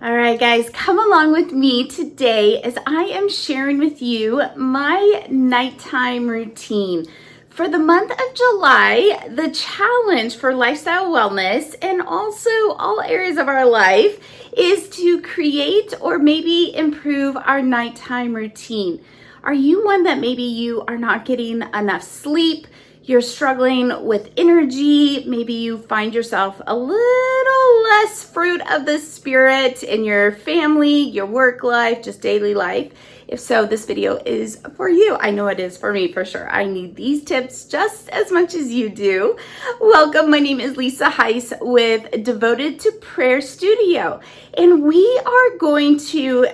All right, guys, come along with me today as I am sharing with you my nighttime routine. For the month of July, the challenge for lifestyle wellness and also all areas of our life is to create or maybe improve our nighttime routine. Are you one that maybe you are not getting enough sleep? You're struggling with energy. Maybe you find yourself a little less fruit of the spirit in your family, your work life, just daily life. If so, this video is for you. I know it is for me for sure. I need these tips just as much as you do. Welcome. My name is Lisa Hice with Devoted to Prayer Studio. And we are going to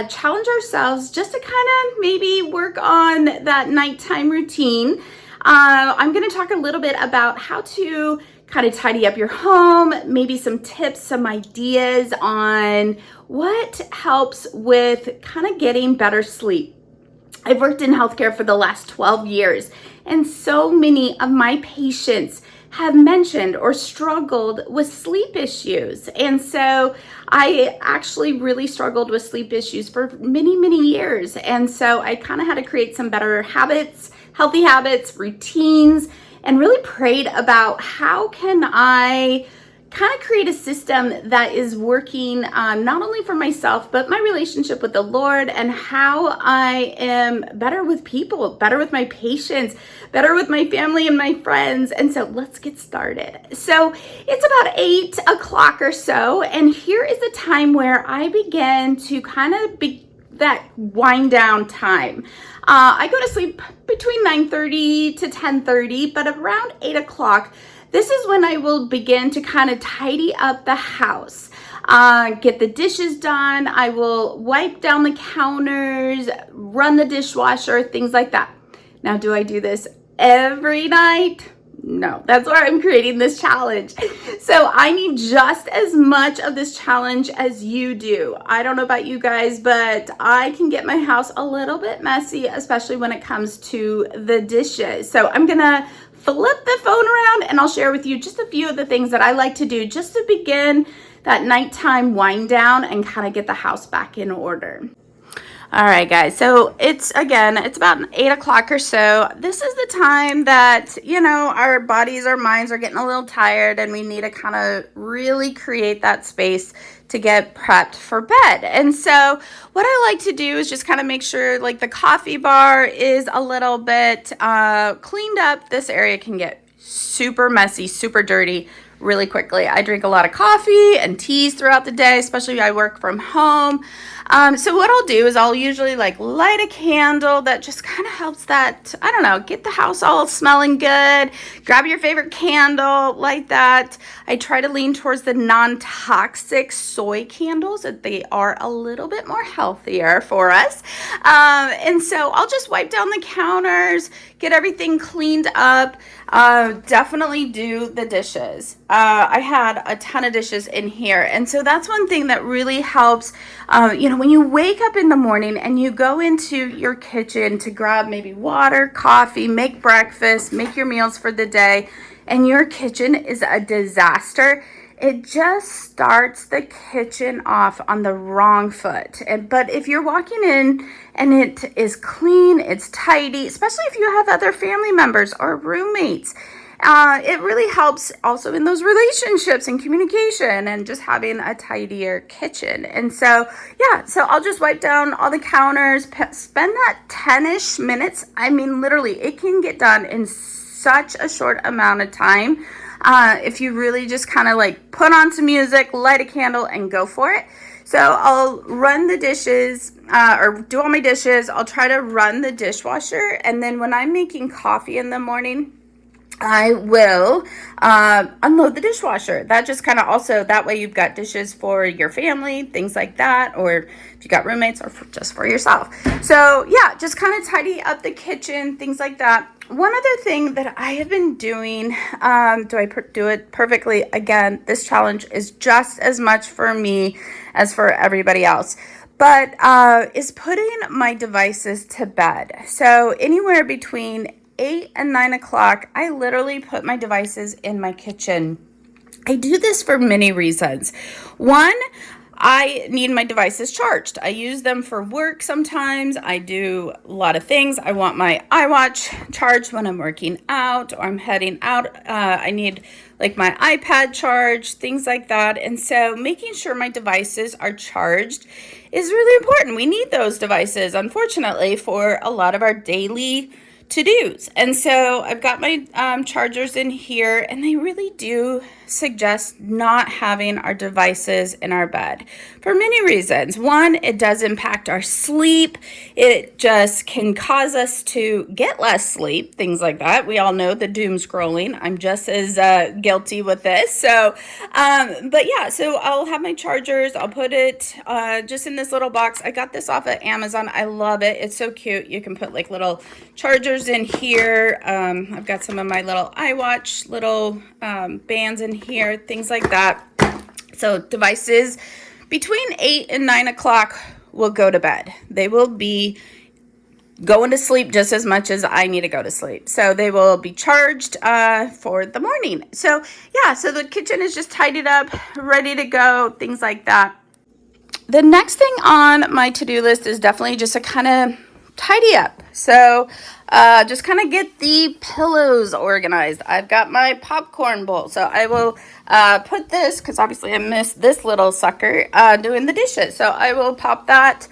challenge ourselves just to kind of maybe work on that nighttime routine. I'm going to talk a little bit about how to kind of tidy up your home, maybe some tips, some ideas on what helps with kind of getting better sleep. I've worked in healthcare for the last 12 years, and so many of my patients have mentioned or struggled with sleep issues. And so I actually really struggled with sleep issues for many, many years. And so I kind of had to create some better habits, healthy habits, routines, and really prayed about how can I kind of create a system that is working not only for myself, but my relationship with the Lord and how I am better with people, better with my patients, better with my family and my friends. And so let's get started. So it's about 8 o'clock or so. And here is the time where I begin to kind of be that wind down time. I go to sleep between 9:30 to 10:30, but around 8 o'clock, this is when I will begin to kind of tidy up the house, get the dishes done. I will wipe down the counters, run the dishwasher, things like that. Now, do I do this every night? No, that's why I'm creating this challenge. So I need just as much of this challenge as you do. I don't know about you guys, but I can get my house a little bit messy, especially when it comes to the dishes. So I'm gonna flip the phone around and I'll share with you just a few of the things that I like to do just to begin that nighttime wind down and kind of get the house back in order. All right, guys, so it's about 8 o'clock or so. This is the time that, our bodies, our minds are getting a little tired and we need to kind of really create that space to get prepped for bed. And so what I like to do is just kind of make sure like the coffee bar is a little bit cleaned up. This area can get super messy, super dirty really quickly. I drink a lot of coffee and teas throughout the day, especially I work from home. So what I'll do is I'll usually light a candle that just kind of helps that, I don't know, get the house all smelling good. Grab your favorite candle, light that. I try to lean towards the non-toxic soy candles, that they are a little bit more healthier for us. And so I'll just wipe down the counters, get everything cleaned up. Definitely do the dishes. I had a ton of dishes in here. And so that's one thing that really helps. When you wake up in the morning and you go into your kitchen to grab maybe water, coffee, make breakfast, make your meals for the day, and your kitchen is a disaster, it just starts the kitchen off on the wrong foot. But if you're walking in and it is clean, it's tidy, especially if you have other family members or roommates, it really helps also in those relationships and communication and just having a tidier kitchen. And so, so I'll just wipe down all the counters, spend that 10-ish minutes. I mean, literally, it can get done in such a short amount of time. If you really just kind of put on some music, light a candle, and go for it. So I'll run the dishes or do all my dishes. I'll try to run the dishwasher. And then when I'm making coffee in the morning, I will unload the dishwasher. That just kind of also, that way you've got dishes for your family, things like that, or if you got roommates or just for yourself. So just kind of tidy up the kitchen, things like that. One other thing that I have been doing, do I do it perfectly? Again, this challenge is just as much for me as for everybody else. But is putting my devices to bed. So anywhere between 8 and 9 o'clock, I literally put my devices in my kitchen. I do this for many reasons. One, I need my devices charged. I use them for work sometimes. I do a lot of things. I want my iWatch charged when I'm working out or I'm heading out. I need like my iPad charged, things like that. And so making sure my devices are charged is really important. We need those devices, unfortunately, for a lot of our daily to-dos. And so I've got my chargers in here, and they really do suggest not having our devices in our bed for many reasons. One, it does impact our sleep. It just can cause us to get less sleep, things like that. We all know the doom scrolling. I'm just as guilty with this. So, but yeah, so I'll have my chargers. I'll put it just in this little box. I got this off of Amazon. I love it. It's so cute. You can put like little chargers in here. I've got some of my little iWatch little bands in here, things like that. So devices between 8 and 9 o'clock will go to bed. They will be going to sleep just as much as I need to go to sleep. So they will be charged for the morning. So yeah, so the kitchen is just tidied up, ready to go, things like that. The next thing on my to-do list is definitely just to kind of tidy up. So just kind of get the pillows organized. I've got my popcorn bowl. So I will put this, because obviously I missed this little sucker doing the dishes. So I will pop that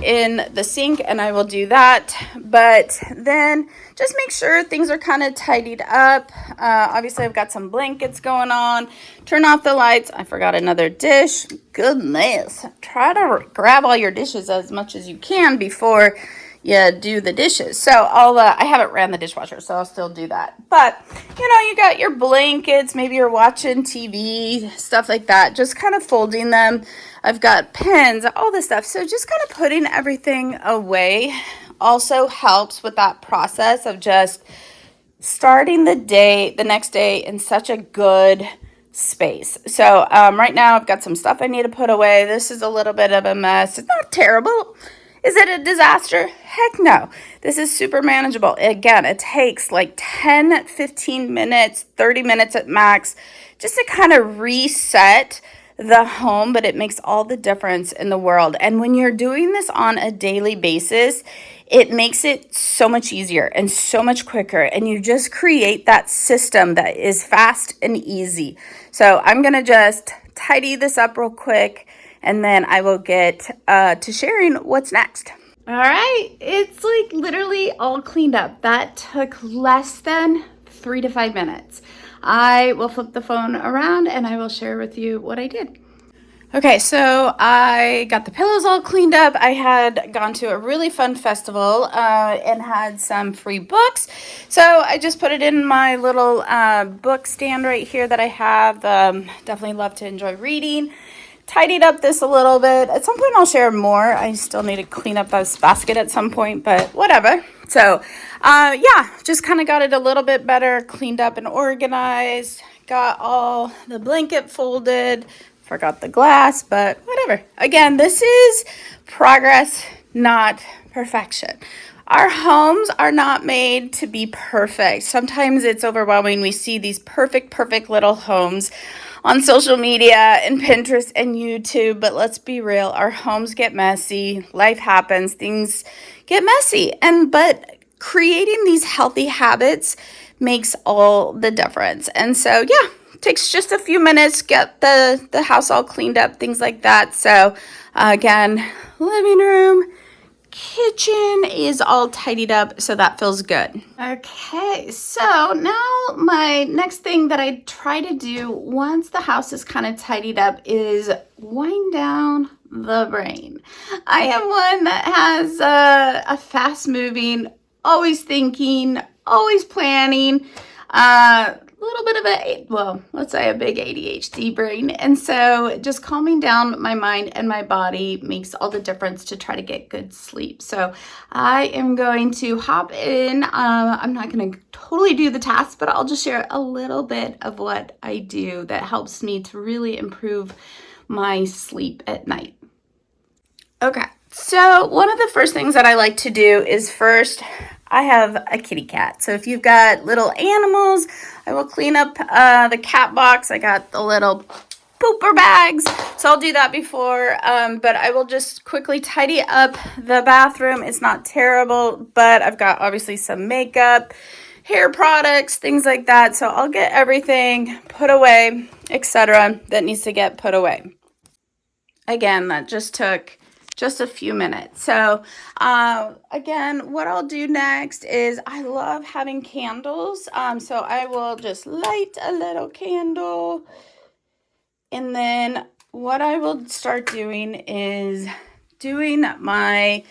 in the sink and I will do that. But then just make sure things are kind of tidied up. Obviously I've got some blankets going on. Turn off the lights. I forgot another dish. Goodness. Try to grab all your dishes as much as you can before you do the dishes. So I haven't ran the dishwasher, so I'll still do that. But, you got your blankets, maybe you're watching TV, stuff like that, just kind of folding them. I've got pens, all this stuff. So just kind of putting everything away also helps with that process of just starting the next day in such a good space. So right now I've got some stuff I need to put away. This is a little bit of a mess. It's not terrible. Is it a disaster? Heck no. This is super manageable. Again, it takes like 10, 15 minutes, 30 minutes at max just to kind of reset the home, but it makes all the difference in the world. And when you're doing this on a daily basis, it makes it so much easier and so much quicker. And you just create that system that is fast and easy. So I'm going to just tidy this up real quick, and then I will get to sharing what's next. All right, it's like literally all cleaned up. That took less than 3 to 5 minutes. I will flip the phone around and I will share with you what I did. Okay, so I got the pillows all cleaned up. I had gone to a really fun festival and had some free books. So I just put it in my little book stand right here that I have. Definitely love to enjoy reading. Tidied up this a little bit. At some point I'll share more. I still need to clean up this basket at some point, but whatever. So yeah, just kind of got it a little bit better, cleaned up and organized. Got all the blanket folded. Forgot the glass, but whatever. Again, this is progress, not perfection. Our homes are not made to be perfect. Sometimes it's overwhelming. We see these perfect little homes on social media and Pinterest and YouTube, but let's be real, our homes get messy, life happens, things get messy, but creating these healthy habits makes all the difference. And so yeah, it takes just a few minutes, get the house all cleaned up, things like that. So again, living room, kitchen is all tidied up, so that feels good. Okay, so now my next thing that I try to do once the house is kind of tidied up is wind down the brain. I am one that has a fast moving, always thinking, always planning, little bit of let's say a big ADHD brain. And so just calming down my mind and my body makes all the difference to try to get good sleep. So I am going to hop in. I'm not going to totally do the task, but I'll just share a little bit of what I do that helps me to really improve my sleep at night. Okay, so one of the first things that I like to do is I have a kitty cat. So if you've got little animals, I will clean up the cat box. I got the little pooper bags. So I'll do that before, but I will just quickly tidy up the bathroom. It's not terrible, but I've got obviously some makeup, hair products, things like that. So I'll get everything put away, etc. that needs to get put away. Again, that just took just a few minutes. So again, what I'll do next is I love having candles. So I will just light a little candle. And then what I will start doing is doing my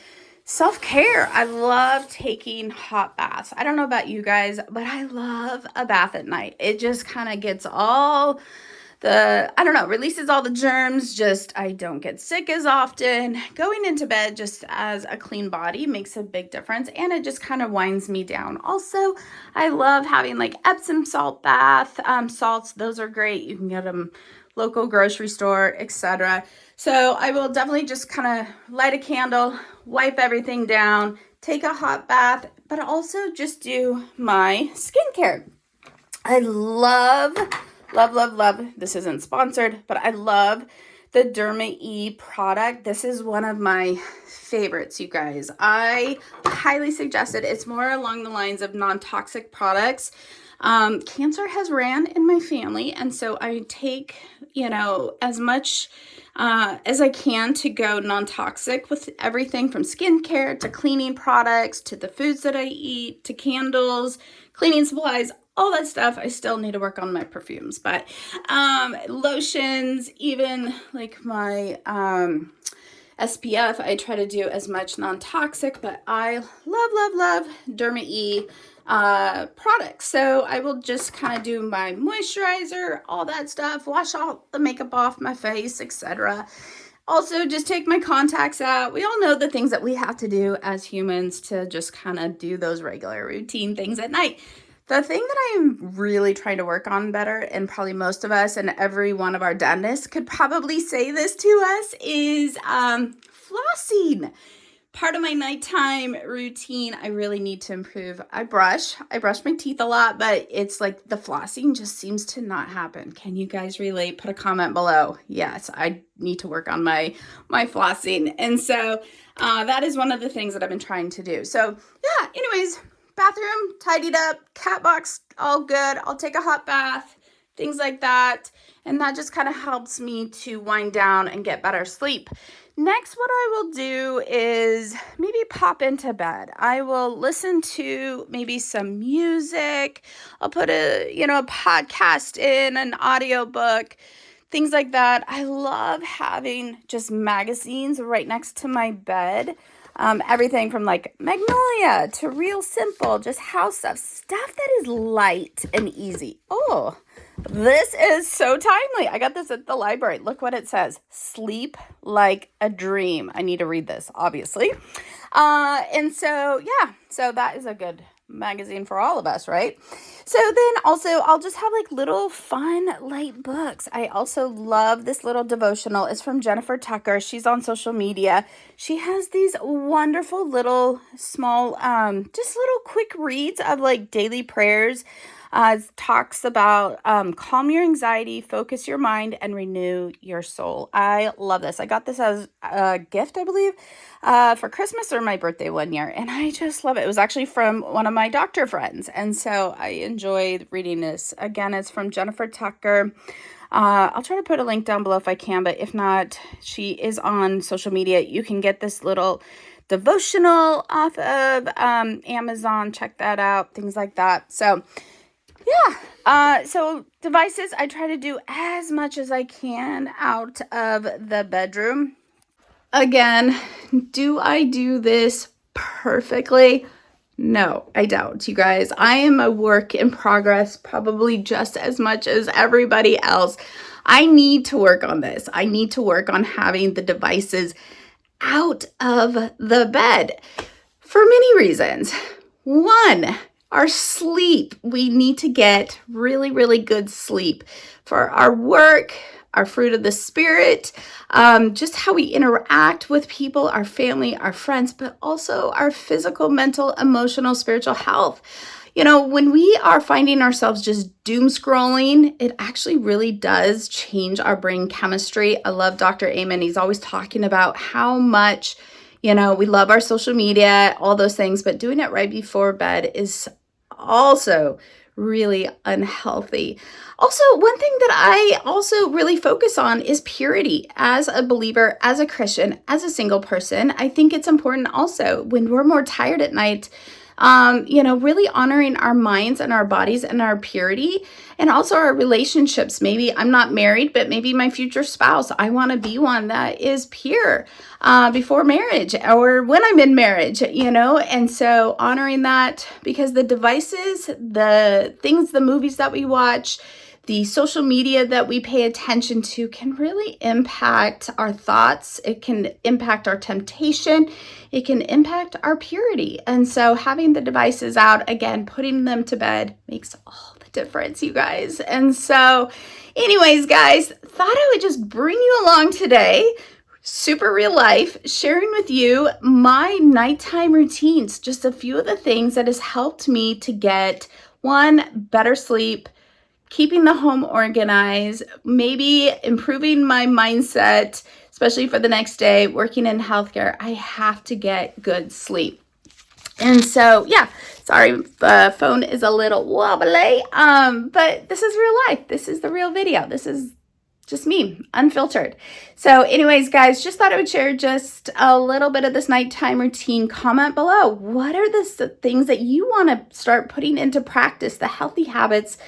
self-care. I love taking hot baths. I don't know about you guys, but I love a bath at night. It just kind of gets all releases all the germs. Just, I don't get sick as often. Going into bed just as a clean body makes a big difference, and it just kind of winds me down. Also, I love having like Epsom salt bath salts. Those are great. You can get them local grocery store, etc. So I will definitely just kind of light a candle, wipe everything down, take a hot bath, but also just do my skincare. I love, this isn't sponsored, but I love the Derma E product. This is one of my favorites, you guys. I highly suggest it. It's more along the lines of non-toxic products. Cancer has ran in my family, and so I take, as much as I can to go non-toxic with everything from skincare to cleaning products to the foods that I eat to candles, cleaning supplies, all that stuff. I still need to work on my perfumes, but lotions, even like my SPF, I try to do as much non-toxic, but I love Derma E products. So I will just kind of do my moisturizer, all that stuff, wash all the makeup off my face, etc. Also, just take my contacts out. We all know the things that we have to do as humans to just kind of do those regular routine things at night. The thing that I am really trying to work on better, and probably most of us and every one of our dentists could probably say this to us, is flossing. Part of my nighttime routine, I really need to improve. I brush my teeth a lot, but it's like the flossing just seems to not happen. Can you guys relate? Put a comment below. Yes, I need to work on my flossing. And so that is one of the things that I've been trying to do. So yeah, anyways, bathroom tidied up, cat box all good. I'll take a hot bath, things like that. And that just kind of helps me to wind down and get better sleep. Next, what I will do is maybe pop into bed. I will listen to maybe some music. I'll put a podcast in, an audiobook, things like that. I love having just magazines right next to my bed. Everything from like Magnolia to Real Simple, just house stuff that is light and easy. Oh, this is so timely. I got this at the library. Look what it says. Sleep like a dream. I need to read this, obviously. And so, yeah, so that is a good magazine for all of us, right? So then also I'll just have like little fun light books. I also love this little devotional. It's from Jennifer Tucker. She's on social media. She has these wonderful little small just little quick reads of like daily prayers. Talks about calm your anxiety, focus your mind, and renew your soul. I love this. I got this as a gift, I believe, for Christmas or my birthday one year, and I just love it. It was actually from one of my doctor friends, and so I enjoyed reading this. Again, it's from Jennifer Tucker. I'll try to put a link down below if I can, but if not, she is on social media. You can get this little devotional off of Amazon. Check that out, things like that. So yeah, so devices, I try to do as much as I can out of the bedroom. Again, do I do this perfectly? No, I don't, you guys. I am a work in progress, probably just as much as everybody else. I need to work on this. I need to work on having the devices out of the bed for many reasons. One, our sleep. We need to get really, really good sleep for our work, our fruit of the spirit, just how we interact with people, our family, our friends, but also our physical, mental, emotional, spiritual health. When we are finding ourselves just doom scrolling, it actually really does change our brain chemistry. I love Dr. Amen. He's always talking about how much, we love our social media, all those things, but doing it right before bed is also really unhealthy. Also, one thing that I also really focus on is purity. As a believer, as a Christian, as a single person, I think it's important also when we're more tired at night, really honoring our minds and our bodies and our purity and also our relationships. Maybe I'm not married, but maybe my future spouse, I want to be one that is pure before marriage or when I'm in marriage, and so honoring that, because the devices, the things, the movies that we watch, the social media that we pay attention to can really impact our thoughts. It can impact our temptation. It can impact our purity. And so having the devices out, again, putting them to bed makes all the difference, you guys. And so anyways, guys, thought I would just bring you along today, super real life, sharing with you my nighttime routines, just a few of the things that has helped me to get better sleep, keeping the home organized, maybe improving my mindset, especially for the next day. Working in healthcare, I have to get good sleep. And so, sorry, the phone is a little wobbly, but this is real life. This is the real video. This is just me, unfiltered. So anyways, guys, just thought I would share just a little bit of this nighttime routine. Comment below. What are the things that you want to start putting into practice, the healthy habits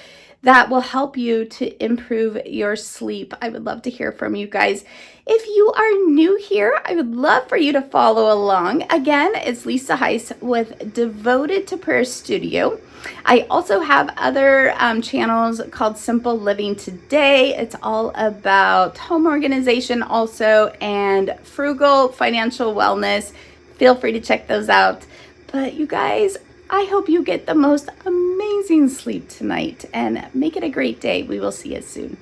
that will help you to improve your sleep? I would love to hear from you guys. If you are new here, I would love for you to follow along. Again, it's Lisa Hice with Devoted to Prayer Studio. I also have other channels called Simple Living Today. It's all about home organization also, and frugal financial wellness. Feel free to check those out. But you guys, I hope you get the most amazing sleep tonight and make it a great day. We will see you soon.